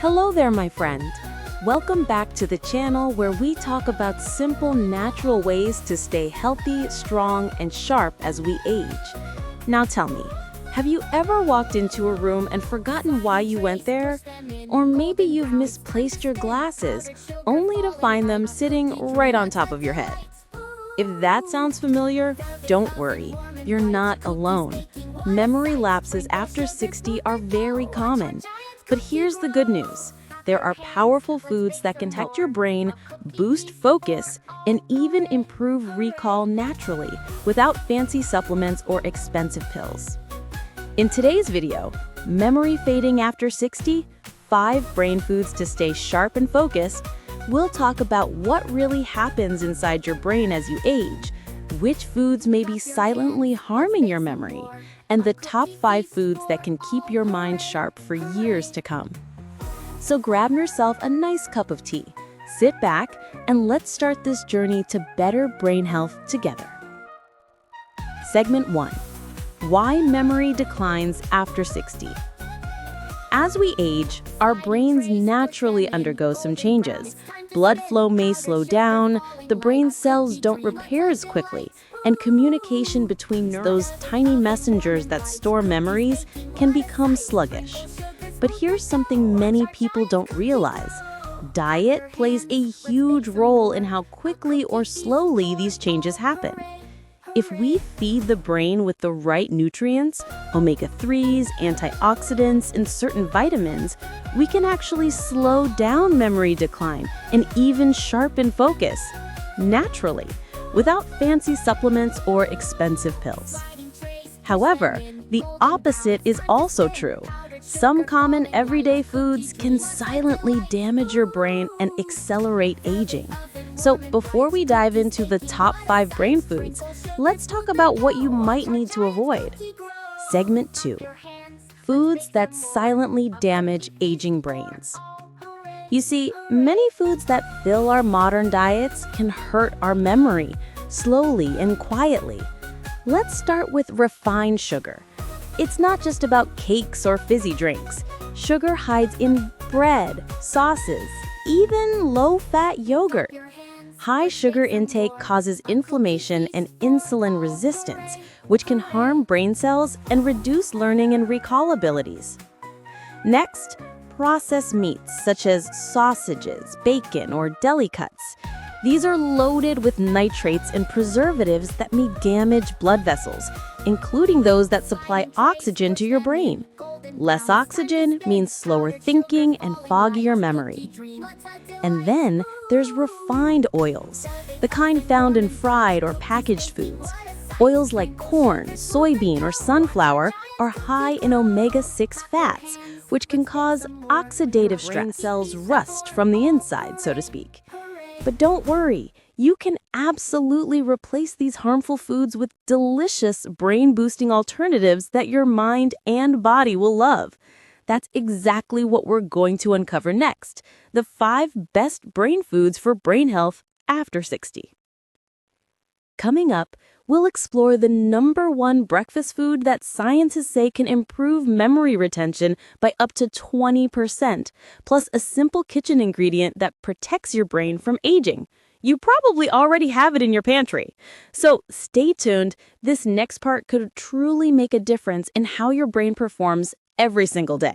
Hello there, my friend. Welcome back to the channel where we talk about simple, natural ways to stay healthy, strong, and sharp as we age. Now tell me, have you ever walked into a room and forgotten why you went there? Or maybe you've misplaced your glasses, only to find them sitting right on top of your head. If that sounds familiar, don't worry, you're not alone. Memory lapses after 60 are very common. But here's the good news. There are powerful foods that can help your brain, boost focus, and even improve recall naturally without fancy supplements or expensive pills. In today's video, Memory Fading After 60, 5 brain foods to stay sharp and focused, we'll talk about what really happens inside your brain as you age, which foods may be silently harming your memory, and the top 5 foods that can keep your mind sharp for years to come. So grab yourself a nice cup of tea, sit back, and let's start this journey to better brain health together. Segment 1. Why memory declines after 60. As we age, our brains naturally undergo some changes. Blood flow may slow down, the brain cells don't repair as quickly, and communication between those tiny messengers that store memories can become sluggish. But here's something many people don't realize. Diet plays a huge role in how quickly or slowly these changes happen. If we feed the brain with the right nutrients, omega-3s, antioxidants, and certain vitamins, we can actually slow down memory decline and even sharpen focus, naturally, without fancy supplements or expensive pills. However, the opposite is also true. Some common everyday foods can silently damage your brain and accelerate aging. So before we dive into the top 5 brain foods, let's talk about what you might need to avoid. Segment 2. Foods that silently damage aging brains. You see, many foods that fill our modern diets can hurt our memory, slowly and quietly. Let's start with refined sugar. It's not just about cakes or fizzy drinks. Sugar hides in bread, sauces, even low-fat yogurt. High sugar intake causes inflammation and insulin resistance, which can harm brain cells and reduce learning and recall abilities. Next, processed meats such as sausages, bacon, or deli cuts. These are loaded with nitrates and preservatives that may damage blood vessels, including those that supply oxygen to your brain. Less oxygen means slower thinking and foggier memory. And then there's refined oils, the kind found in fried or packaged foods. Oils like corn, soybean, or sunflower are high in omega-6 fats, which can cause oxidative stress. Brain cells rust from the inside, so to speak. But don't worry, you can absolutely replace these harmful foods with delicious brain-boosting alternatives that your mind and body will love. That's exactly what we're going to uncover next, the 5 best brain foods for brain health after 60. Coming up, we'll explore the #1 breakfast food that scientists say can improve memory retention by up to 20%, plus a simple kitchen ingredient that protects your brain from aging. You probably already have it in your pantry. So stay tuned. This next part could truly make a difference in how your brain performs every single day.